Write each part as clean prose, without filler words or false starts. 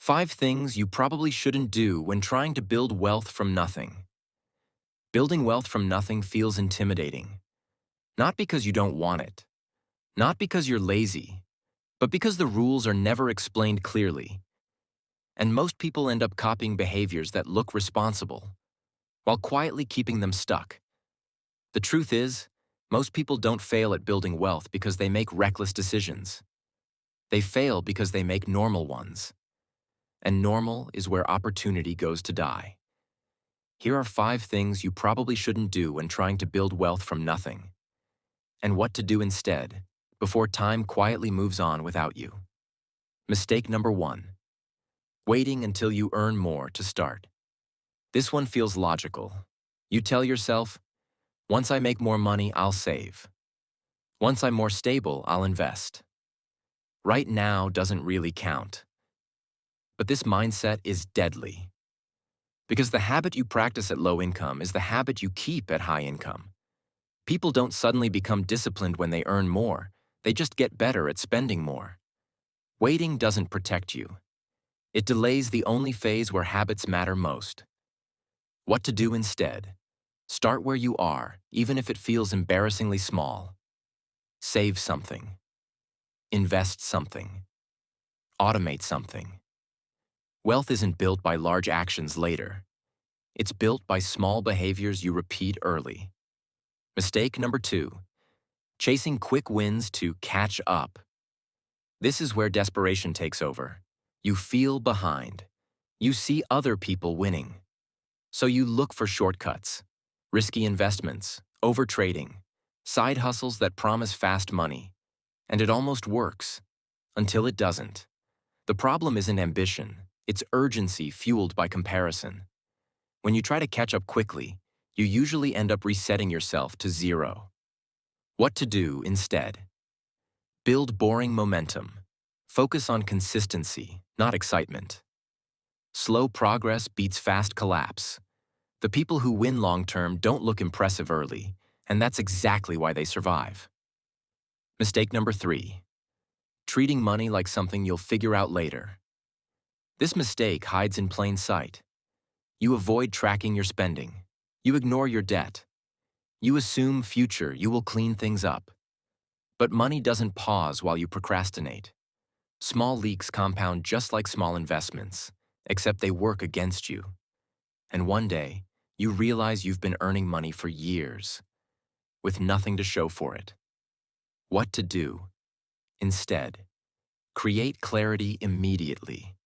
5 things you probably shouldn't do when trying to build wealth from nothing. Building wealth from nothing feels intimidating. Not because you don't want it, not because you're lazy, but because the rules are never explained clearly. And most people end up copying behaviors that look responsible, while quietly keeping them stuck. The truth is, most people don't fail at building wealth because they make reckless decisions. They fail because they make normal ones. And normal is where opportunity goes to die. Here are 5 things you probably shouldn't do when trying to build wealth from nothing, and what to do instead, before time quietly moves on without you. Mistake number 1. Waiting until you earn more to start. This one feels logical. You tell yourself, once I make more money, I'll save. Once I'm more stable, I'll invest. Right now doesn't really count. But this mindset is deadly. Because the habit you practice at low income is the habit you keep at high income. People don't suddenly become disciplined when they earn more, they just get better at spending more. Waiting doesn't protect you. It delays the only phase where habits matter most. What to do instead? Start where you are, even if it feels embarrassingly small. Save something. Invest something. Automate something. Wealth isn't built by large actions later. It's built by small behaviors you repeat early. Mistake number 2. Chasing quick wins to catch up. This is where desperation takes over. You feel behind. You see other people winning. So you look for shortcuts, risky investments, overtrading, side hustles that promise fast money. And it almost works, until it doesn't. The problem isn't ambition, it's urgency fueled by comparison. When you try to catch up quickly, you usually end up resetting yourself to zero. What to do instead? Build boring momentum. Focus on consistency, not excitement. Slow progress beats fast collapse. The people who win long-term don't look impressive early, and that's exactly why they survive. Mistake number 3. Treating money like something you'll figure out later. This mistake hides in plain sight. You avoid tracking your spending. You ignore your debt. You assume you will clean things up. But money doesn't pause while you procrastinate. Small leaks compound just like small investments, except they work against you. And one day, you realize you've been earning money for years, with nothing to show for it. What to do? Instead, create clarity immediately.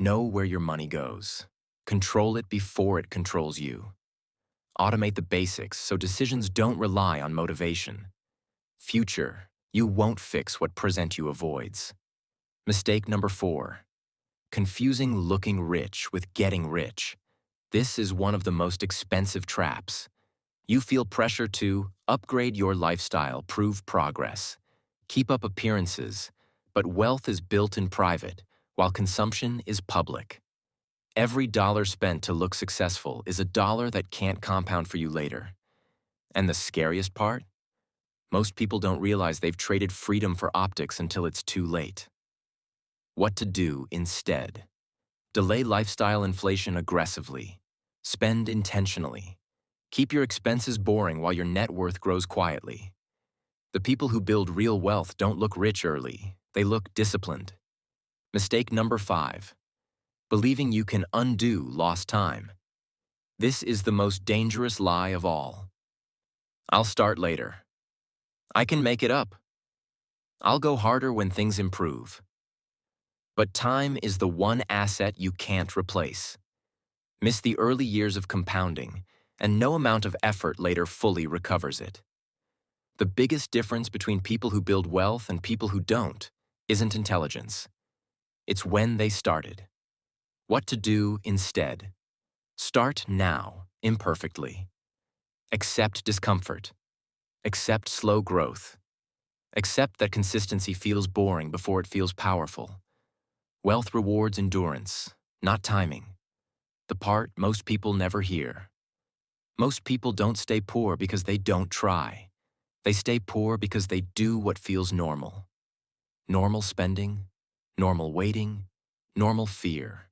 Know where your money goes. Control it before it controls you. Automate the basics so decisions don't rely on motivation. You won't fix what present you avoids. Mistake number 4. Confusing looking rich with getting rich. This is one of the most expensive traps. You feel pressure to upgrade your lifestyle, prove progress, keep up appearances, but wealth is built in private, while consumption is public. Every dollar spent to look successful is a dollar that can't compound for you later. And the scariest part? Most people don't realize they've traded freedom for optics until it's too late. What to do instead? Delay lifestyle inflation aggressively. Spend intentionally. Keep your expenses boring while your net worth grows quietly. The people who build real wealth don't look rich early. They look disciplined. Mistake number 5. Believing you can undo lost time. This is the most dangerous lie of all. I'll start later. I can make it up. I'll go harder when things improve. But time is the one asset you can't replace. Miss the early years of compounding, and no amount of effort later fully recovers it. The biggest difference between people who build wealth and people who don't isn't intelligence. It's when they started. What to do instead? Start now, imperfectly. Accept discomfort. Accept slow growth. Accept that consistency feels boring before it feels powerful. Wealth rewards endurance, not timing. The part most people never hear. Most people don't stay poor because they don't try. They stay poor because they do what feels normal. Normal spending, normal waiting, normal fear.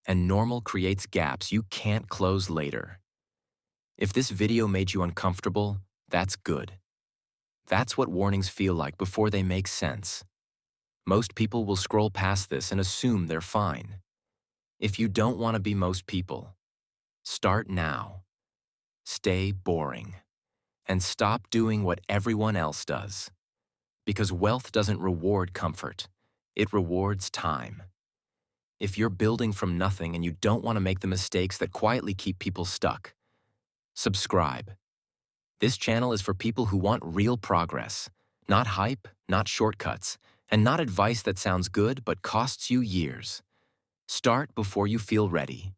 And normal creates gaps you can't close later. If this video made you uncomfortable, that's good. That's what warnings feel like before they make sense. Most people will scroll past this and assume they're fine. If you don't want to be most people, start now. Stay boring. And stop doing what everyone else does. Because wealth doesn't reward comfort. It rewards time. If you're building from nothing and you don't want to make the mistakes that quietly keep people stuck, subscribe. This channel is for people who want real progress, not hype, not shortcuts, and not advice that sounds good but costs you years. Start before you feel ready.